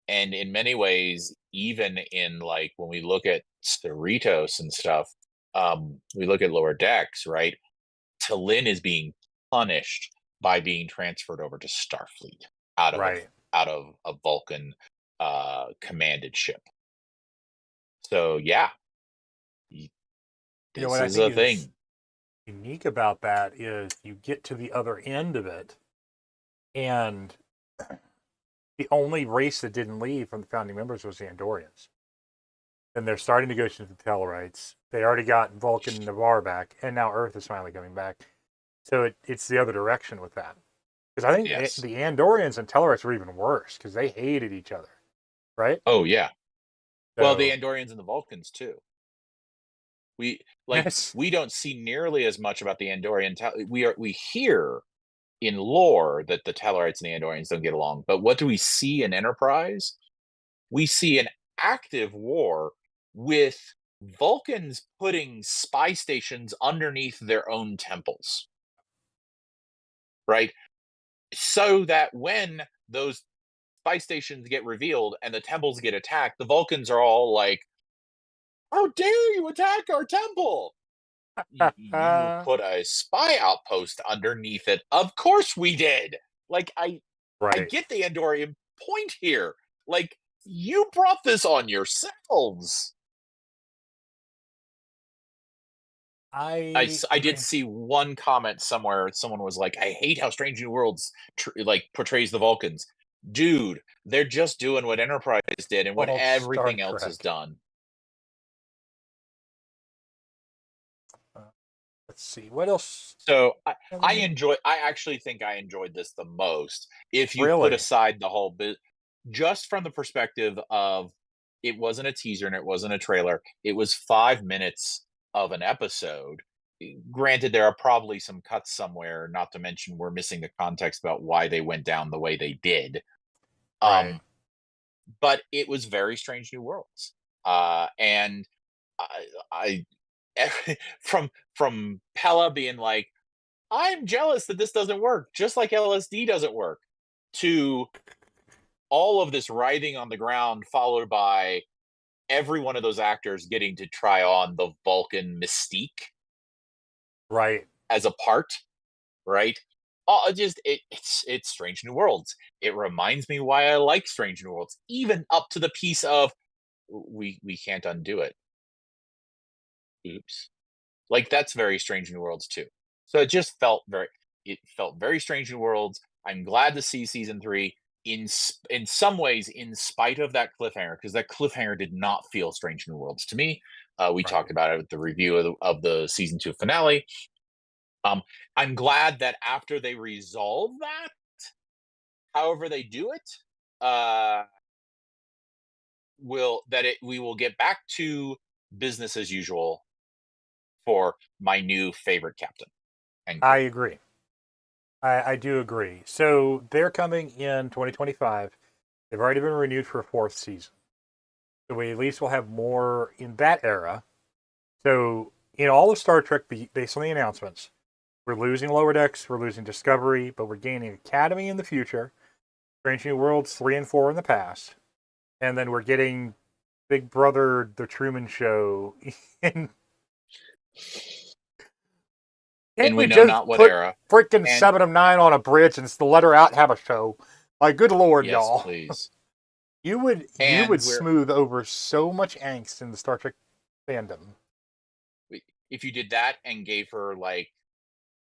in many ways, even in, like, when we look at Cerritos and stuff, we look at Lower Decks, right? T'Lyn is being punished by being transferred over to Starfleet out of a Vulcan commanded ship. So yeah, this what is I a think thing. is unique about that is you get to the other end of it, and the only race that didn't leave from the founding members was the Andorians. And they're starting to to the Tellarites. They already got Vulcan and Navarre back, and now Earth is finally coming back. So it's the other direction with that. Because I think the Andorians and Tellarites were even worse because they hated each other, right? Oh yeah. So, well, the Andorians and the Vulcans too. We don't see nearly as much about the Andorian. We hear in lore that the Tellarites and the Andorians don't get along, but what do we see in Enterprise? We see an active war with Vulcans putting spy stations underneath their own temples, right? So that when those spy stations get revealed and the temples get attacked, the Vulcans are all like, how dare you attack our temple? You put a spy outpost underneath it. Of course we did. Like, I get the Andorian point here. Like, you brought this on yourselves. I did see one comment somewhere. Someone was like, I hate how Strange New Worlds portrays the Vulcans. Dude, they're just doing what Enterprise did and what everything else has done. Let's see what else. So I actually think I enjoyed this the most. If you put aside the whole bit, just from the perspective of, it wasn't a teaser and it wasn't a trailer. It was 5 minutes of an episode, granted, there are probably some cuts somewhere, not to mention we're missing the context about why they went down the way they did. Right. But it was very Strange New Worlds. And I from Pella being like, I'm jealous that this doesn't work, just like LSD doesn't work, to all of this writhing on the ground, followed by every one of those actors getting to try on the Vulcan mystique Right. as a part, right? It's Strange New Worlds. It reminds me why I like Strange New Worlds, even up to the piece of we can't undo it. Oops. Like that's very Strange New Worlds too. So it felt very Strange New Worlds. I'm glad to see season 3 in some ways, in spite of that cliffhanger, because that cliffhanger did not feel Strange New Worlds to me. We talked about it with the review of the season 2 finale. I'm glad that after they resolve that, however they do it, we will get back to business as usual for my new favorite captain. I agree. I do agree. So they're coming in 2025. They've already been renewed for a 4th season. So we at least will have more in that era. So in all of Star Trek, based on the announcements, we're losing Lower Decks, we're losing Discovery, but we're gaining Academy in the future, Strange New Worlds 3 and 4 in the past, and then we're getting Big Brother, The Truman Show. And we know not what era. Freaking 7 of 9 on a bridge and let her out have a show. Like, good Lord, yes, y'all. Please. You would smooth over so much angst in the Star Trek fandom. If you did that and gave her like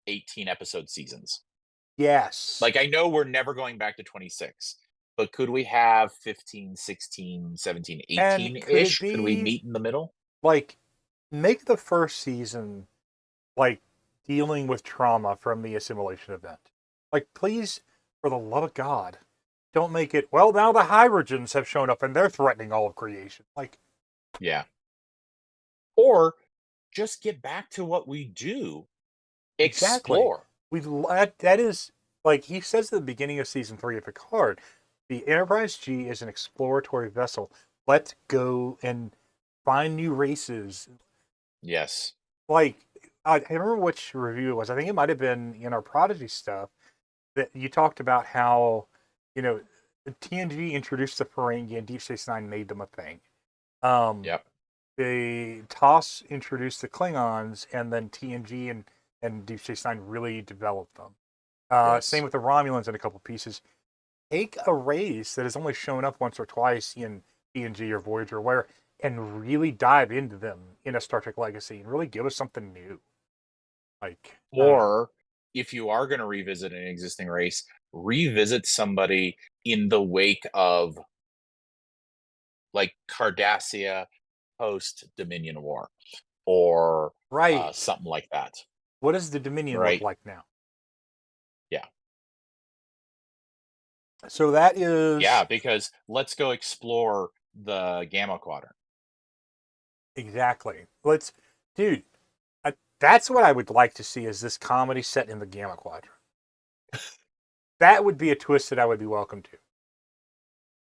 18 episode seasons. Yes. Like I know we're never going back to 26, but could we have 15, 16, 17, 18-ish? Could we meet in the middle? Like, make the first season like dealing with trauma from the assimilation event. Like, please, for the love of God, don't make it, well, now the Hydrogens have shown up and they're threatening all of creation. Like, yeah. Or just get back to what we do. Explore. That is, like he says at the beginning of season 3 of Picard, the Enterprise G is an exploratory vessel. Let's go and find new races. Yes. Like, I remember which review it was. I think it might have been in our Prodigy stuff that you talked about how, TNG introduced the Ferengi and Deep Space Nine made them a thing. Yep. The TOS introduced the Klingons, and then TNG and Deep Space Nine really developed them. Yes. Same with the Romulans in a couple pieces. Take a race that has only shown up once or twice in TNG or Voyager or where, and really dive into them in a Star Trek Legacy and really give us something new. Like, or if you are going to revisit an existing race, revisit somebody in the wake of like Cardassia post Dominion War or something like that. What does the Dominion look like now? Yeah. So that is... Yeah, because let's go explore the Gamma Quadrant. Exactly. Dude, that's what I would like to see, is this comedy set in the Gamma Quadrant. That would be a twist that I would be welcome to.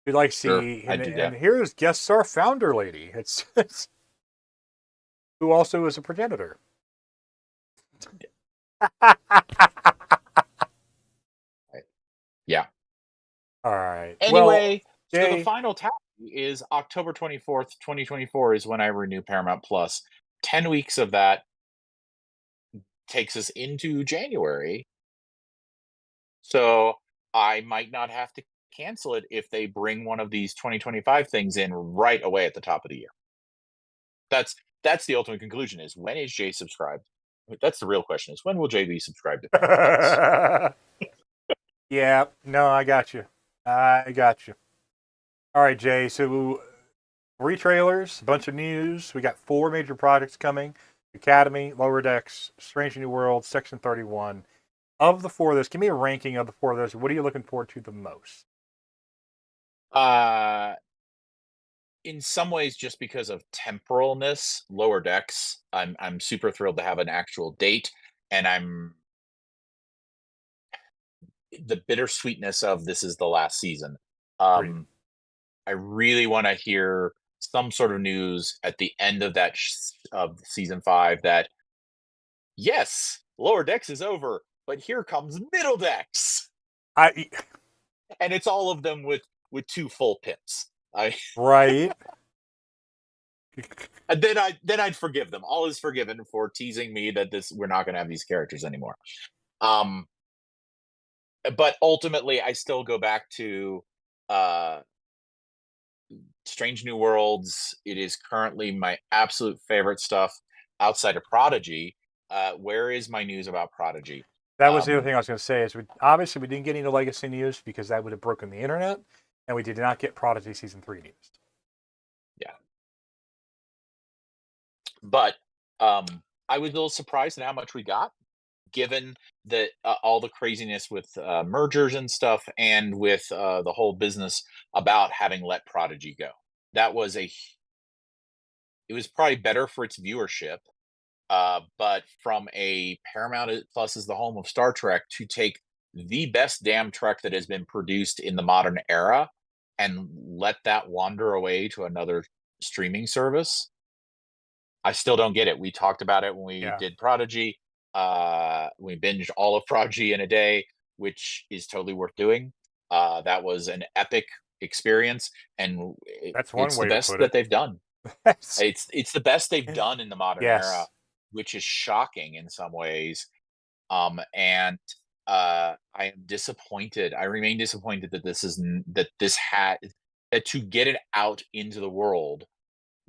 We'd like to see, and here's guest star founder lady. It's who also is a progenitor. Yeah. All right. Anyway, so the final tally is October 24th, 2024 is when I renew Paramount Plus. 10 weeks of that takes us into January. So I might not have to cancel it if they bring one of these 2025 things in right away at the top of the year. That's the ultimate conclusion, is when is Jay subscribed? That's the real question, is when will Jay be subscribed to? Yeah, no, I got you. All right, Jay, so 3 trailers, a bunch of news. We got 4 major projects coming: Academy, Lower Decks, Strange New World, Section 31. Of the 4 of those, give me a ranking of the 4 of those. What are you looking forward to the most? in some ways, just because of temporalness, Lower Decks, I'm super thrilled to have an actual date, and I'm the bittersweetness of this is the last season. I really want to hear some sort of news at the end of that of season 5 that yes, Lower Decks is over, but here comes Middle Decks, and it's all of them with 2 full pimps. Right. And then I'd forgive them. All is forgiven for teasing me that we're not going to have these characters anymore. But ultimately, I still go back to Strange New Worlds. It is currently my absolute favorite stuff outside of Prodigy. Where is my news about Prodigy? That was the other thing I was going to say. Is we didn't get any Legacy news because that would have broken the internet, and we did not get Prodigy season 3 news. Yeah, but I was a little surprised at how much we got, given that all the craziness with mergers and stuff, and with the whole business about having let Prodigy go. That was it was probably better for its viewership, but from a Paramount Plus is the home of Star Trek, to take the best damn Trek that has been produced in the modern era and let that wander away to another streaming service, I still don't get it. We talked about it when we did Prodigy. We binged all of Prodigy in a day, which is totally worth doing. That was an epic experience, and that's one it's way the best to put that it. they've done. It's the best they've done in the modern era, which is shocking in some ways. And I am disappointed. I remain disappointed that that to get it out into the world,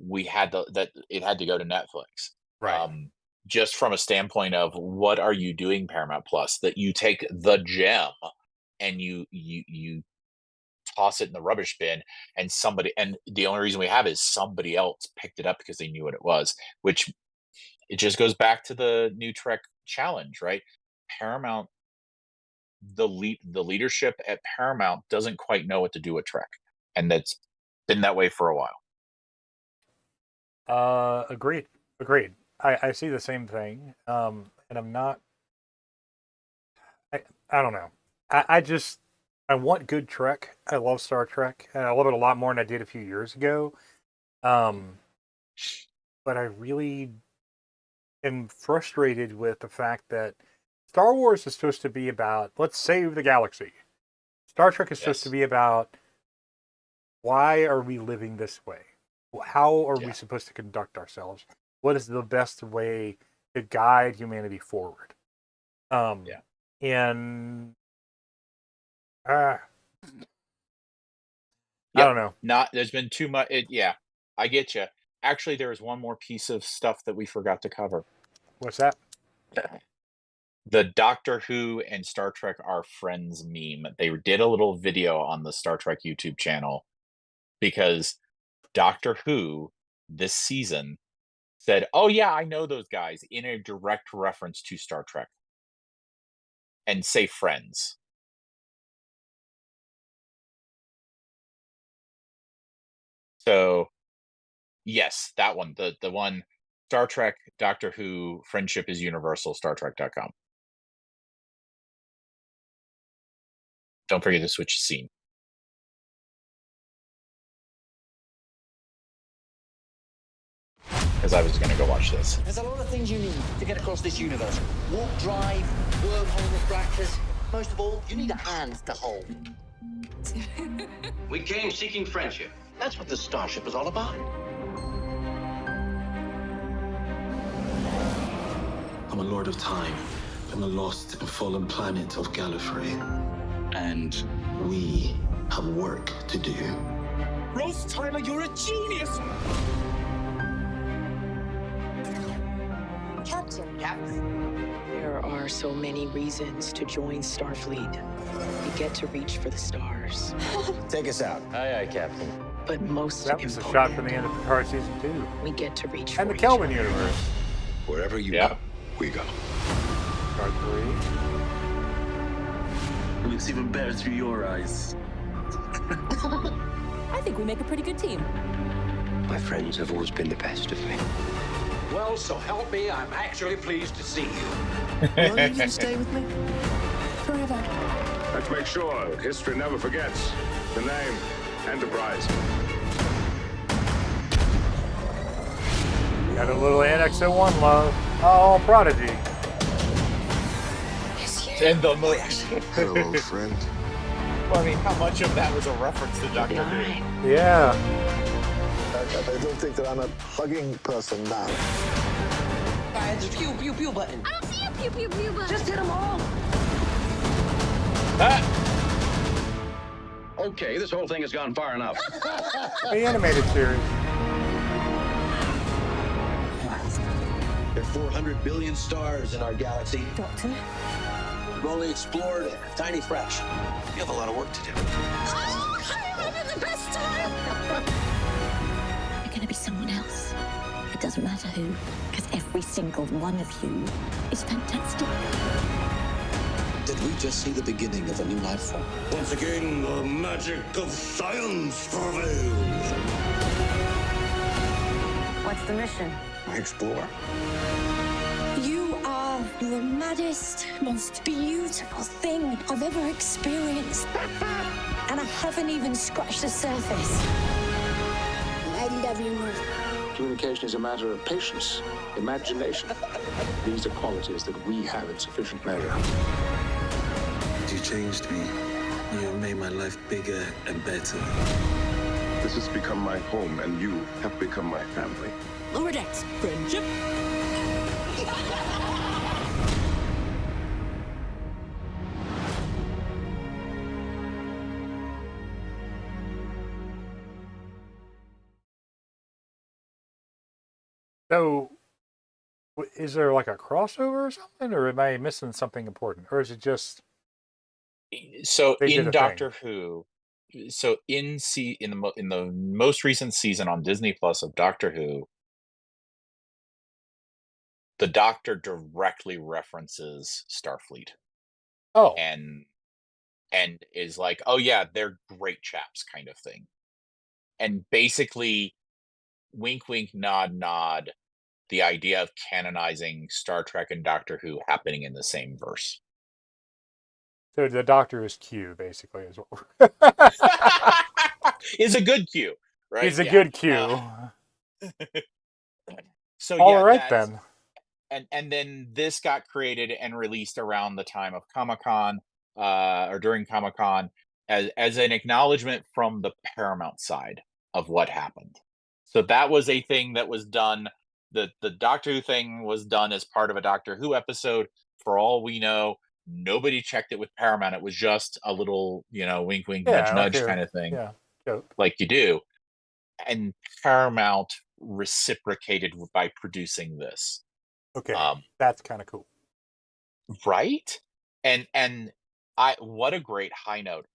that it had to go to Netflix. Right. Just from a standpoint of what are you doing, Paramount Plus, that you take the gem and you toss it in the rubbish bin, and the only reason we have is somebody else picked it up because they knew what it was, which it just goes back to the new Trek challenge, right? Paramount, the leadership at Paramount doesn't quite know what to do with Trek, and that's been that way for a while. Agreed. I see the same thing, and I'm not. I don't know. I want good Trek. I love Star Trek, and I love it a lot more than I did a few years ago. But I really am frustrated with the fact that Star Wars is supposed to be about let's save the galaxy. Star Trek is supposed to be about why are we living this way? How are we supposed to conduct ourselves? What is the best way to guide humanity forward? And I don't know. There's been too much. I get you. Actually, there is one more piece of stuff that we forgot to cover. What's that? The Doctor Who and Star Trek are friends meme. They did a little video on the Star Trek YouTube channel because Doctor Who this season said, "Oh yeah, I know those guys," in a direct reference to Star Trek, and say friends. So, yes, that one, the one, Star Trek, Doctor Who, Friendship is Universal, StarTrek.com. Don't forget to switch the scene. Because I was going to go watch this. There's a lot of things you need to get across this universe. Warp drive, wormhole refractors. Most of all, you need a hand to hold. We came seeking friendship. That's what the starship is all about. I'm a Lord of Time from the lost and fallen planet of Gallifrey. And we have work to do. Rose Tyler, you're a genius! Captain. There are so many reasons to join Starfleet. You get to reach for the stars. Take us out. Aye, aye, Captain. But most that was a shot from the end of Picard season 2. We get to reach and for the Kelvin universe. Wherever you go, we go. Picard 3. It looks even better through your eyes. I think we make a pretty good team. My friends have always been the best of me. Well, so help me, I'm actually pleased to see you. Well, you can stay with me forever. Let's make sure history never forgets the name Enterprise. Got a little Annex 01 love. Oh, Prodigy. And the Hello, friend. Well, I mean, how much of that was a reference to Doctor Who? Yeah. I don't think that I'm a hugging person now. It's a pew pew pew button. I don't see a pew pew pew button. Just hit them all. Okay, this whole thing has gone far enough. The animated series. There are 400 billion stars in our galaxy. Doctor? We've only explored a tiny fraction. You have a lot of work to do. Oh, I'm having the best time. You're gonna be someone else. It doesn't matter who, because every single one of you is fantastic. Did we just see the beginning of a new life form? Once again, the magic of science prevails. What's the mission? Explore. You are the maddest, most beautiful thing I've ever experienced. And I haven't even scratched the surface. I love you more. Communication is a matter of patience, imagination. These are qualities that we have in sufficient measure. You changed me. You have made my life bigger and better. This has become my home, and you have become my family. Lower decks, friendship. So, is there like a crossover or something, or am I missing something important, or is it just So they did in a Doctor thing? Who, so in the most recent season on Disney Plus of Doctor Who, the Doctor directly references Starfleet Oh, and is like, oh yeah, they're great chaps, kind of thing, and basically wink wink nod nod the idea of canonizing Star Trek and Doctor Who happening in the same verse. so the Doctor is Q, basically, is what. Is a good cue, right? He's a Yeah. good Q. So All yeah, right that's, then. and then this got created and released around the time of Comic-Con, or during Comic-Con, as an acknowledgement from the Paramount side of what happened. So that was a thing that was done. The Doctor Who thing was done as part of a Doctor Who episode. For all we know, nobody checked it with Paramount. It was just a little, wink wink nudge Yeah, nudge okay. kind of thing, Yeah, joke. like you do. And Paramount reciprocated by producing this. Okay, that's kind of cool. Right? And what a great high note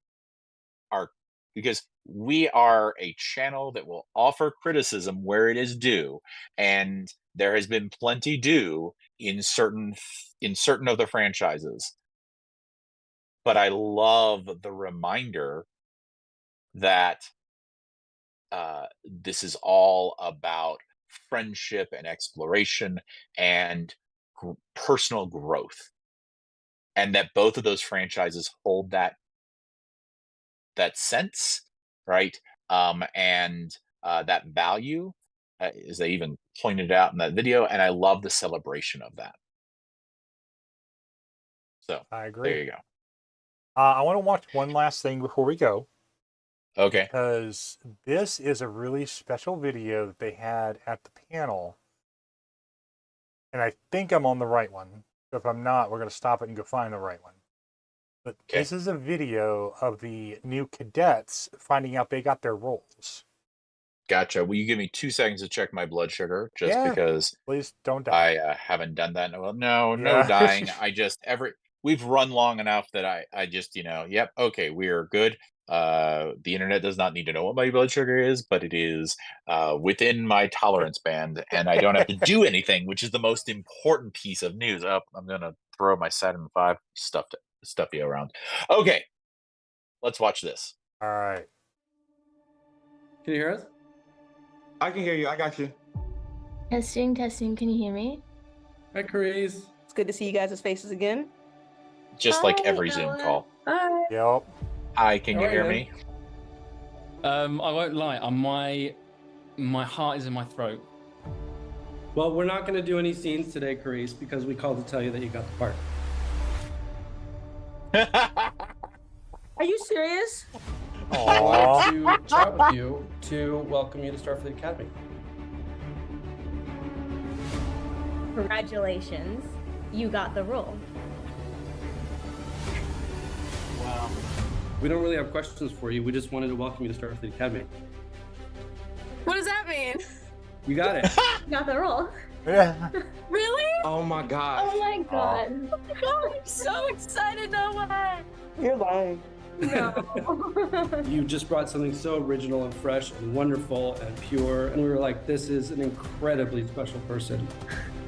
are, because we are a channel that will offer criticism where it is due, and there has been plenty due in certain of the franchises. But I love the reminder that this is all about friendship and exploration and personal growth, and that both of those franchises hold that sense, right? And that value, as they even pointed out in that video, and I love the celebration of that. So I agree. there you go. I want to watch one last thing before we go. Okay. Because this is a really special video that they had at the panel. And I think I'm on the right one. So if I'm not, we're going to stop it and go find the right one. But this is a video of the new cadets finding out they got their roles. Gotcha. Will you give me 2 seconds to check my blood sugar? Just because please don't die. I haven't done that. Well, no Yeah. dying. I just we've run long enough that I just, yep, okay, we're good. The internet does not need to know what my blood sugar is, but it is within my tolerance band, and I don't have to do anything, which is the most important piece of news. I'm gonna throw my Saturn V stuffy around. Okay, let's watch this. All right. Can you hear us? I can hear you. I got you. Testing, testing. Can you hear me? Hi, Chris. It's good to see you guys' faces again. Just like every Zoom call. Hi. Yep. Hi, can you All right, hear man. me? I won't lie. My heart is in my throat. Well, we're not going to do any scenes today, Carice, because we called to tell you that you got the part. Are you serious? I wanted to chat with you to welcome you to Starfleet Academy. Congratulations. You got the role. Wow. We don't really have questions for you. We just wanted to welcome you to Starfleet Academy. What does that mean? You got it. You got the role. Yeah. Really? Oh my gosh. Oh my god. Oh my god, I'm so excited. No way. You're lying. No. You just brought something so original and fresh and wonderful and pure. And we were like, this is an incredibly special person.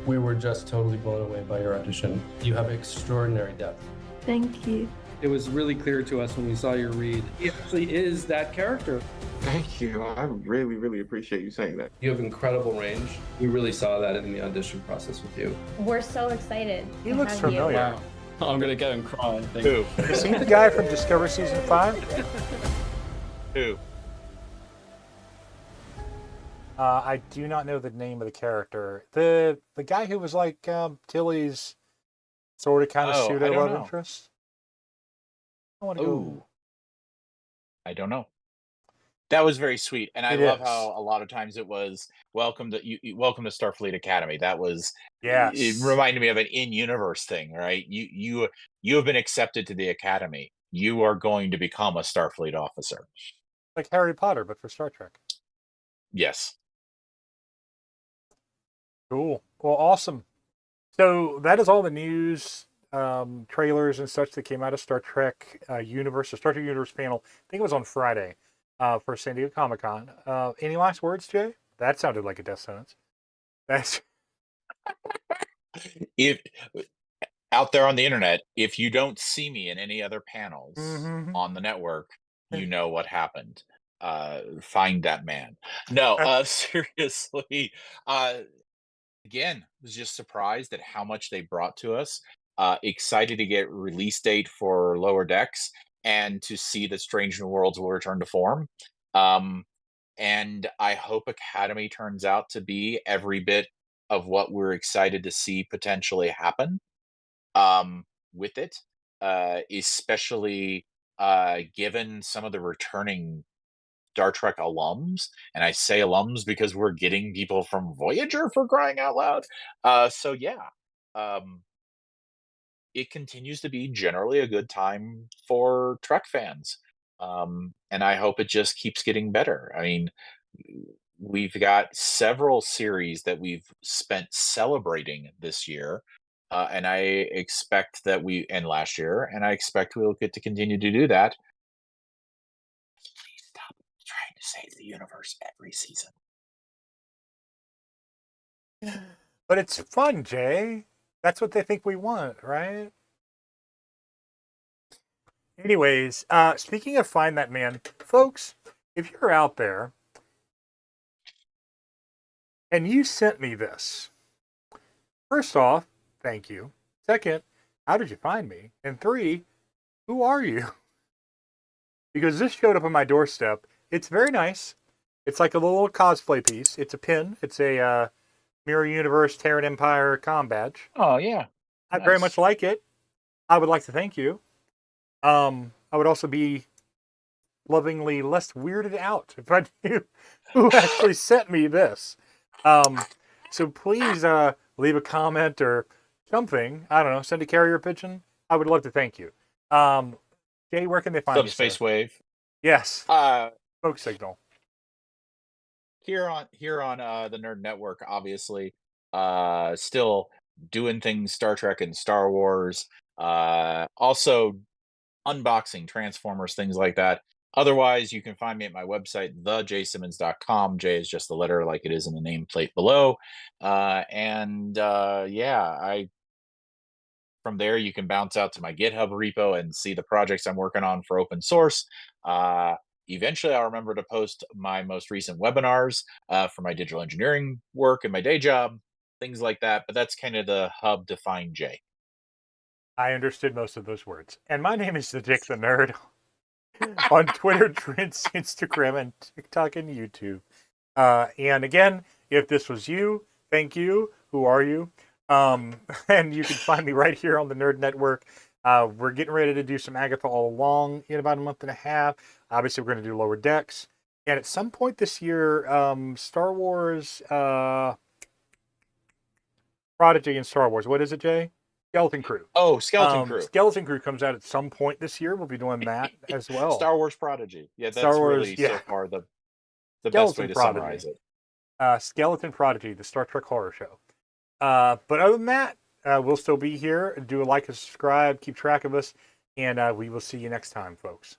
We were just totally blown away by your audition. You have extraordinary depth. Thank you. It was really clear to us when we saw your read. He actually is that character. Thank you. I really, really appreciate you saying that. You have incredible range. We really saw that in the audition process with you. We're so excited. He to looks have you. familiar. Wow. I'm gonna go and cry. Who? Is he the guy from Discovery Season 5? Who? I do not know the name of the character. The guy who was like Tilly's sort of kind of Oh, pseudo I don't love know. interest. I want to go. Ooh. I don't know. That was very sweet, and I It love is. how a lot of times it was welcome to welcome to Starfleet Academy. That was Yes. It reminded me of an in-universe thing, right? You have been accepted to the Academy. You are going to become a Starfleet officer. Like Harry Potter, but for Star Trek. Yes. Cool. Well, awesome. So that is all the news, trailers and such that came out of Star Trek Universe, the Star Trek Universe panel. I think it was on Friday for San Diego ComicCon. Any last words, Jay? That sounded like a death sentence. That's If out there on the internet, if you don't see me in any other panels on the network, you know what happened. Find that man. No, seriously. Again, was just surprised at how much they brought to us. Excited to get release date for Lower Decks and to see that Strange New Worlds will return to form. And I hope Academy turns out to be every bit of what we're excited to see potentially happen with it, especially given some of the returning Star Trek alums, and I say alums because we're getting people from Voyager, for crying out loud. So yeah, it continues to be generally a good time for Trek fans, and I hope it just keeps getting better. I mean, we've got several series that we've spent celebrating this year, and I expect that and last year, and I expect we'll get to continue to do that. Trying to save the universe every season. But it's fun, Jay. That's what they think we want, right? Anyways, speaking of Find That Man, folks, if you're out there and you sent me this, first off, thank you. Second, how did you find me? And three, who are you? Because this showed up on my doorstep. It's very nice. It's like a little cosplay piece. It's a pin. It's a Mirror Universe Terran Empire comm badge. Oh, yeah. I very much like it. I would like to thank you. I would also be lovingly less weirded out if I knew who actually sent me this. So please leave a comment or something. I don't know. Send a carrier pigeon. I would love to thank you. Jay, where can they find you? Subspace Wave. Yes. Smoke signal. Here on the Nerd Network, obviously, still doing things Star Trek and Star Wars. Also unboxing Transformers, things like that. Otherwise, you can find me at my website, thejsimmons.com. J is just the letter like it is in the nameplate below. From there, you can bounce out to my GitHub repo and see the projects I'm working on for open source. Eventually, I'll remember to post my most recent webinars for my digital engineering work and my day job, things like that. But that's kind of the hub to find Jay. I understood most of those words. And my name is the Dick the Nerd on Twitter, Twitch, Instagram, and TikTok and YouTube. And again, if this was you, thank you. Who are you? And you can find me right here on the Nerd Network. We're getting ready to do some Agatha All Along in about a month and a half. Obviously, we're going to do Lower Decks. And at some point this year, Star Wars Prodigy and Star Wars. What is it, Jay? Skeleton Crew. Oh, Skeleton Crew. Skeleton Crew comes out at some point this year. We'll be doing that as well. Star Wars Prodigy. Yeah, that's Star Wars, really yeah. so far the best Skeleton way to Prodigy. summarize it. Skeleton Prodigy, the Star Trek horror show. But other than that, we'll still be here. Do a like and subscribe. Keep track of us. And we will see you next time, folks.